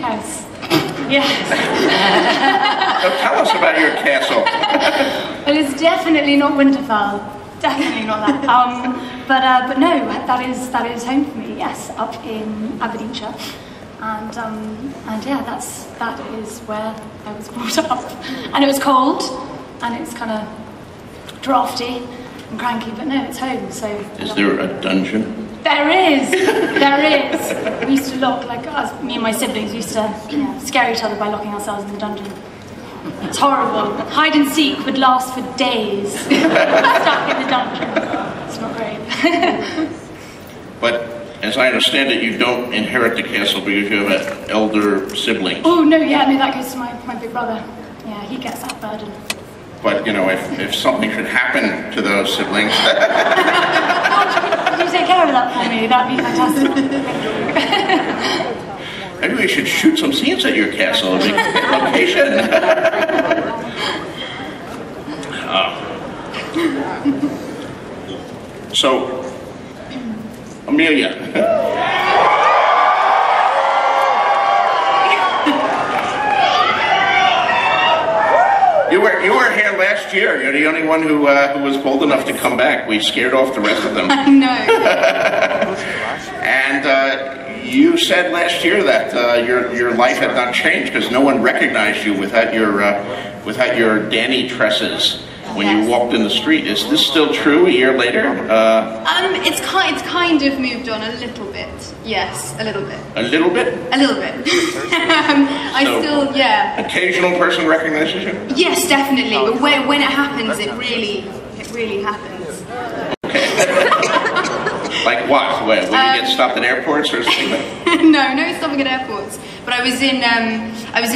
house. Yes. So tell us about your castle. Well, it's definitely not Winterfell. Definitely not that. But no, that is home for me. Yes, up in Aberdeenshire, and yeah, that is where I was brought up. And it was cold, and it's kind of drafty and cranky, but no, it's home. So. Is there a dungeon? There is. There is. We used to lock, like us, me and my siblings used to scare each other by locking ourselves in the dungeon. It's horrible. Hide and seek would last for days. Stuck in the dungeon. It's not great. But as I understand it, you don't inherit the castle because you have an elder sibling. Oh no, that goes to my big brother. Yeah, he gets that burden. But you know, if something should happen to those siblings, could you take care of that for me? That'd be fantastic. maybe we should shoot some scenes at your castle. A big location. So, Amelia. You were here last year. You're the only one who was bold enough to come back. We scared off the rest of them. I know. And you said last year that your life had not changed because no one recognized you without your Danny tresses when you walked in the street. Is this still true a year later? It's kind of moved on a little bit. Yes, a little bit. A little bit? A little bit. Occasional person recognizes you? Yes, definitely. But when it happens, it really happens. Okay. Like what? When you get stopped at airports or something? No stopping at airports. But I was in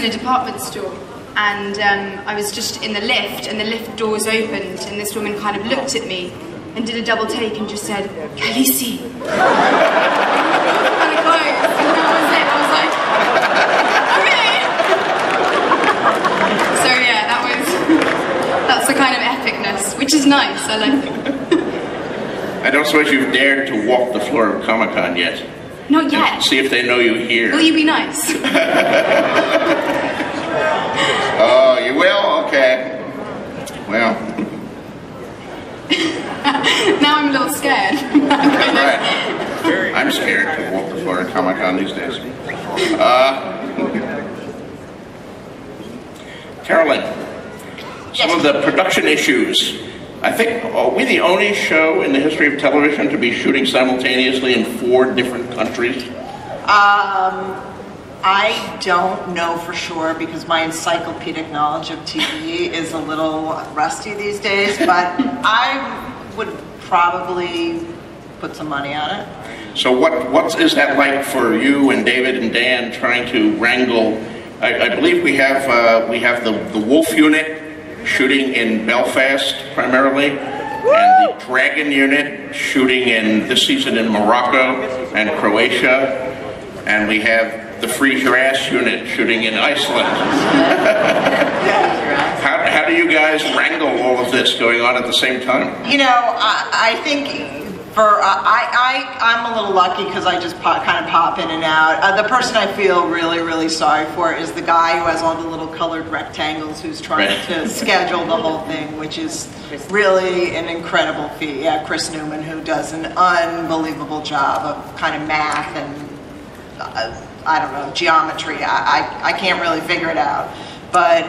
a department store. And I was just in the lift, and the lift doors opened, and this woman kind of looked at me and did a double take and just said, "Khaleesi." And I closed, and that was it. I was like, okay. So yeah, that's the kind of epicness, which is nice. I like it. I don't suppose you've dared to walk the floor of Comic-Con yet. Not yet. See if they know you here. Will you be nice? Oh, you will? Okay. Well. Now I'm a little scared. Right. I'm scared to walk the floor at Comic-Con these days. Carolyn, some of the production issues. I think, are we the only show in the history of television to be shooting simultaneously in 4 different countries? I don't know for sure because my encyclopedic knowledge of TV is a little rusty these days, but I would probably put some money on it. So what is that like for you and David and Dan trying to wrangle? I believe we have the Wolf unit shooting in Belfast primarily, and the Dragon unit shooting this season in Morocco and Croatia, and we have the Freeze Your Ass unit shooting in Iceland. How do you guys wrangle all of this going on at the same time? You know, I think I'm a little lucky because I just kind of pop in and out. The person I feel really sorry for is the guy who has all the little colored rectangles who's trying to schedule the whole thing, which is really an incredible feat. Yeah, Chris Newman, who does an unbelievable job of kind of math and I don't know, geometry. I can't really figure it out. But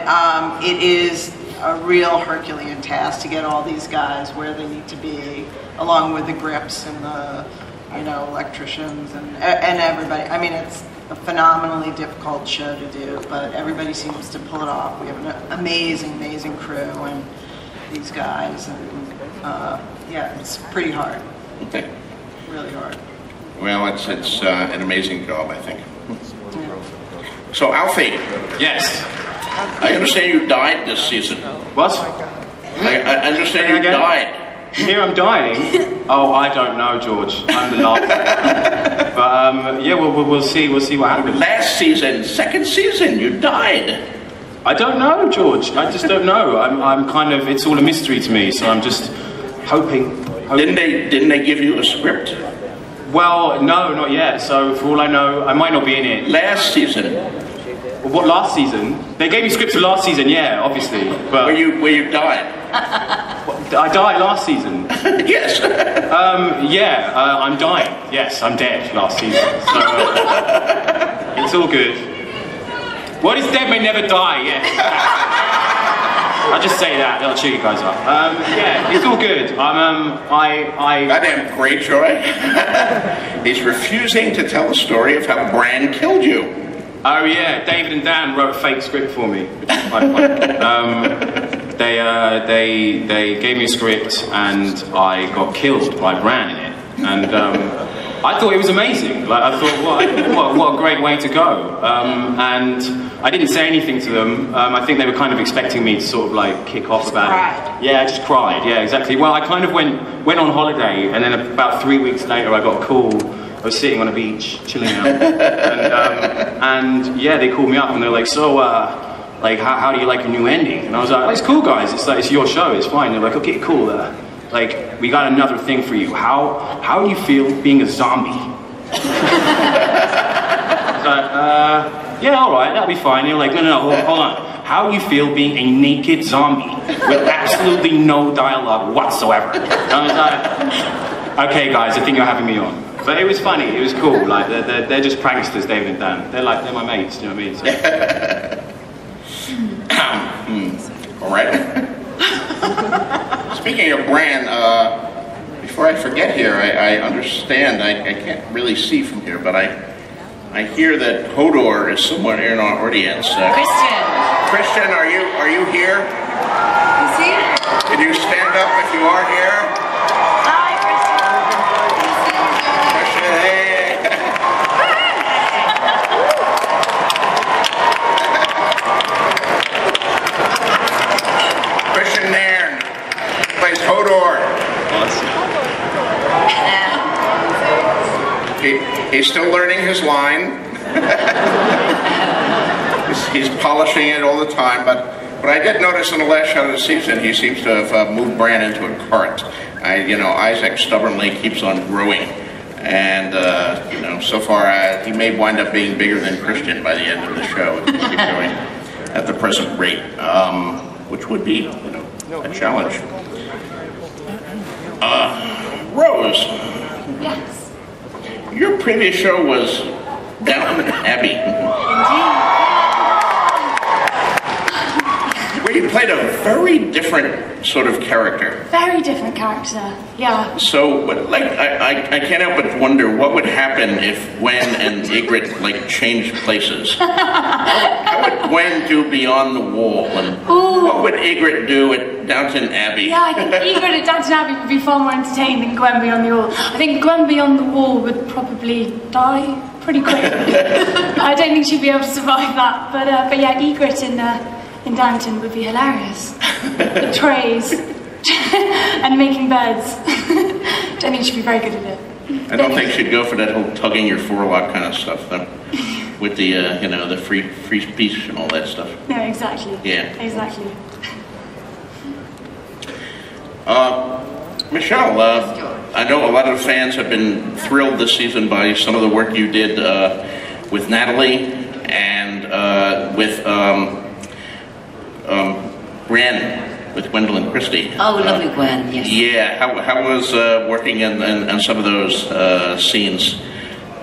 it is a real Herculean task to get all these guys where they need to be, along with the grips and the, electricians and everybody. I mean, it's a phenomenally difficult show to do, but everybody seems to pull it off. We have an amazing crew and these guys, and yeah, it's pretty hard. Okay. Really hard. Well, it's an amazing job, I think. So, Alfie. Yes. I understand you died this season. What? I understand you died. You hear I'm dying? Oh, I don't know, George. I'm the last. But yeah, we'll see what happens. Last season, second season, you died. I don't know, George. I just don't know. I'm kind of. It's all a mystery to me. So I'm just hoping. Didn't they give you a script? Well, no, not yet. So for all I know, I might not be in it. Last season. Well, what, last season? They gave me scripts for last season, yeah, obviously. But Where you died? I died last season. Yes. Yeah, I'm dying. Yes, I'm dead last season. So, it's all good. What is dead may never die, yeah. I'll just say that, that'll cheer you guys up. Yeah, it's all good. Goddamn Greyjoy. He's refusing to tell the story of how Bran killed you. Oh yeah, David and Dan wrote a fake script for me. Which is quite funny. They gave me a script and I got killed by Bran in it. And I thought it was amazing. Like, I thought, what a great way to go. And I didn't say anything to them. I think they were kind of expecting me to sort of like kick off about it. Yeah, I just cried. Yeah, exactly. Well, I kind of went on holiday, and then about 3 weeks later, I got a call. I was sitting on a beach, chilling out, and yeah, they called me up and they're like, so, like, how do you like your new ending? And I was like, oh, it's cool, guys. It's like, it's your show. It's fine. They're like, okay, cool. Like, we got another thing for you. How do you feel being a zombie? I was like, yeah, all right, that'll be fine. They're like, no, hold on. How do you feel being a naked zombie with absolutely no dialogue whatsoever? And I was like, okay, guys, I think you're having me on. But it was funny, it was cool, like, they're just pranksters, David and Dan. They're my mates, you know what I mean? So. All right. Speaking of Bran, before I forget here, I understand, I can't really see from here, but I hear that Hodor is somewhere in our audience. Christian, are you here? Is he? Can you stand up if you are here? Christian Nairn plays Hodor. He's still learning his line. he's polishing it all the time, but I did notice in the last shot of the season he seems to have moved Bran into a cart. Isaac stubbornly keeps on growing, and so far he may wind up being bigger than Christian by the end of the show if he keeps going at the present rate, which would be a challenge. Rose. Yes. Your previous show was Downton Abbey. Where you played a very different sort of character. Very different character, yeah. So, I can't help but wonder what would happen if Gwen and Ygritte, changed places. How would Gwen do Beyond the Wall? And what would Ygritte do at Downton Abbey? Yeah, I think Ygritte at Downton Abbey would be far more entertaining than Gwen Beyond the Wall. I think Gwen Beyond the Wall would probably die pretty quick. I don't think she'd be able to survive that. But yeah, Ygritte in Downton would be hilarious. The trays and making beds. Don't think she'd be very good at it. I don't think she'd go for that whole tugging your forelock kind of stuff, though. With the, the free speech and all that stuff. No, exactly. Yeah. Exactly. Michelle, I know a lot of fans have been thrilled this season by some of the work you did with Natalie and with Brienne, with Gwendolyn Christie. Oh, lovely Gwen, yes. Yeah, how was working in some of those scenes?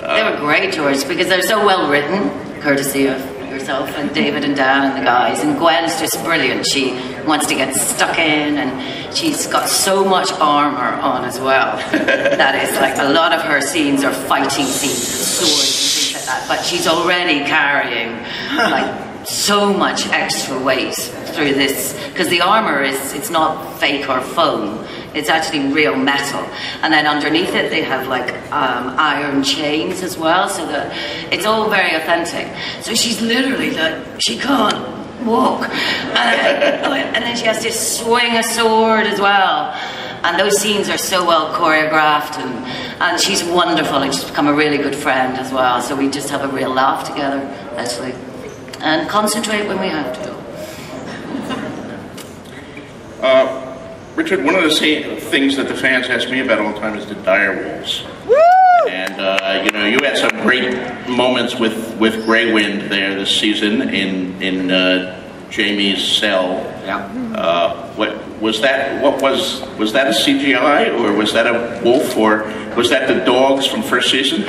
They were great, George, because they're so well written, courtesy of yourself and David and Dan and the guys. And Gwen's just brilliant. She wants to get stuck in, and she's got so much armor on as well. That is, like, a lot of her scenes are fighting scenes, swords and things like that. But she's already carrying, like, so much extra weight through this, because the armor it's not fake or foam, it's actually real metal, and then underneath it they have like iron chains as well, so that it's all very authentic. So she's literally like, she can't walk, and then she has to swing a sword as well, and those scenes are so well choreographed, and she's wonderful, and she's become a really good friend as well, so we just have a real laugh together actually, and concentrate when we have to. Richard, one of the things that the fans ask me about all the time is the dire wolves. And you know, you had some great moments with Grey Wind there this season in Jamie's cell. Yeah. What was that? Was that a CGI, or was that a wolf, or was that the dogs from first season?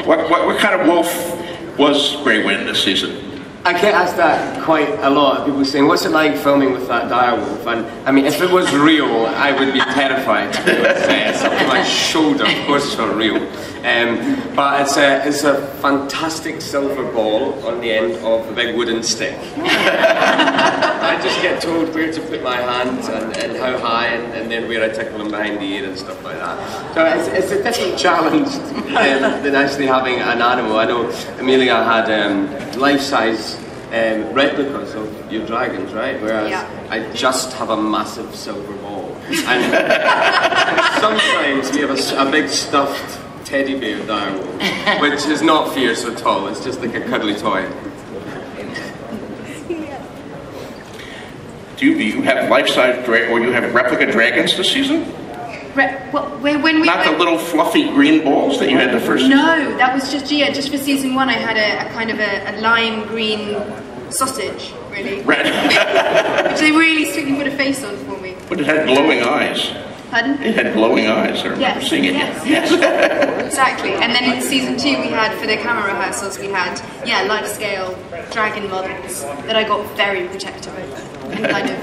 What kind of wolf was Grey Wind this season? I get asked that quite a lot. People saying, "What's it like filming with that direwolf?" And I mean, if it was real, I would be terrified. It's up to my shoulder. Of course, it's not real. But it's a fantastic silver ball on the end of a big wooden stick. I just get told where to put my hands and how high, and then where I tickle them behind the ear and stuff like that. So it's a different challenge than actually having an animal. I know Amelia had life-size replicas of your dragons, right? Whereas I just have a massive silver ball. And sometimes we have a big stuffed teddy bear direwolf, which is not fierce at all. It's just like a cuddly toy. Do you have life-size or you have replica dragons this season? When we Not the little fluffy green balls that you had the first season? No, that was just for season 1 I had a kind of a lime green sausage, really. Right. Which they really strictly put a face on for me. But it had glowing eyes. Pardon? It had glowing eyes, I remember seeing it. Yes. Exactly. And then in season 2 we had, for the camera rehearsals, we had, life-scale dragon models that I got very protective over. And kind of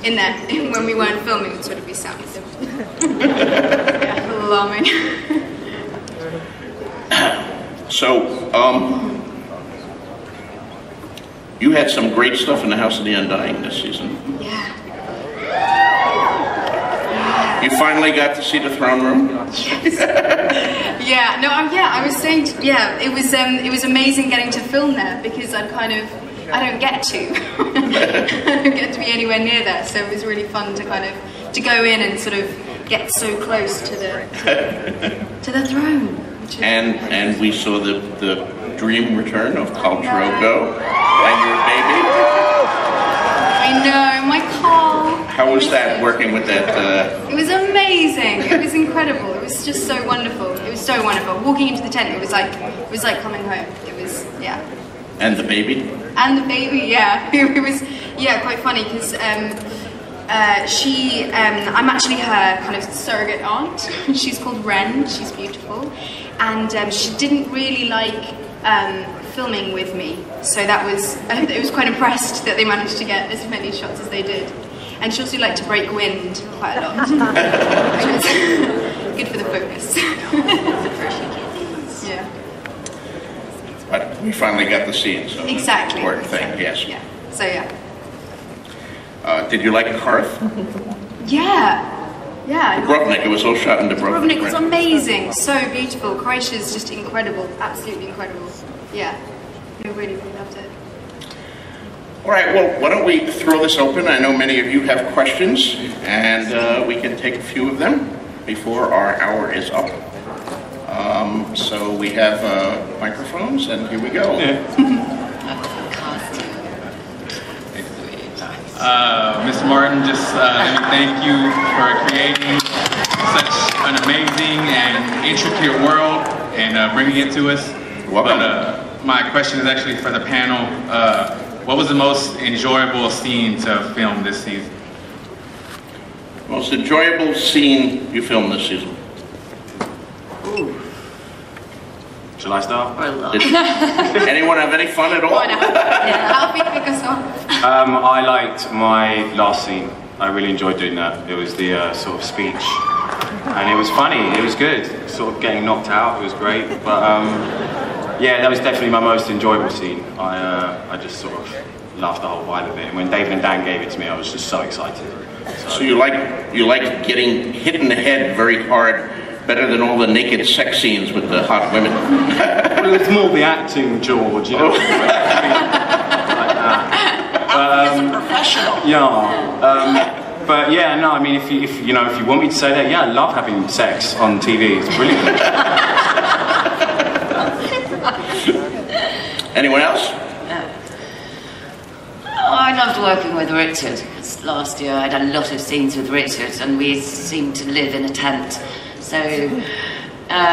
in there, when we weren't filming, it would sort of be sound. Alarming. So, you had some great stuff in the House of the Undying this season. Yeah. You finally got to see the throne room? Yes. I was saying, it was amazing getting to film there, because I don't get to. I don't get to be anywhere near there, so it was really fun to kind of, to go in and sort of get so close to the throne. And we saw the dream return of Khal Drogo and your baby. I know, my Khal. How was that working with that? It was amazing. It was incredible. It was just so wonderful. It was so wonderful. Walking into the tent, it was like coming home. It was, And the baby? And the baby, yeah. It was, quite funny, because I'm actually her kind of surrogate aunt. She's called Ren. She's beautiful. And she didn't really like filming with me. So that was, I was quite impressed that they managed to get as many shots as they did. And she also liked to break wind quite a lot. Which was good for the focus. Yeah. But we finally got to see it, so exactly. Important thing, yes. Yeah. So yeah. Did you like Karth? Yeah. Dubrovnik, it was all shot in Dubrovnik. Dubrovnik was amazing, so beautiful. Croatia's just incredible, absolutely incredible. Yeah, I really, really loved it. All right, well, why don't we throw this open? I know many of you have questions, and we can take a few of them before our hour is up. So we have microphones, and here we go. Mr. Martin, just let me thank you for creating such an amazing and intricate world and bringing it to us. Welcome. But my question is actually for the panel. What was the most enjoyable scene to film this season? Most enjoyable scene you filmed this season? Ooh. Shall I start? Anyone have any fun at all? I liked my last scene. I really enjoyed doing that. It was the sort of speech. And it was funny, it was good. Sort of getting knocked out, it was great. But yeah, that was definitely my most enjoyable scene. I just sort of laughed the whole vibe of it. And when David and Dan gave it to me, I was just so excited. So you like getting hit in the head very hard, better than all the naked sex scenes with the hot women. Well, it's more the acting, George, you know. Like that. As a professional. Yeah. But yeah, no, I mean, if you want me to say that, yeah, I love having sex on TV. It's brilliant. Anyone else? Oh, I loved working with Richard. Because last year I had a lot of scenes with Richard, and we seemed to live in a tent. So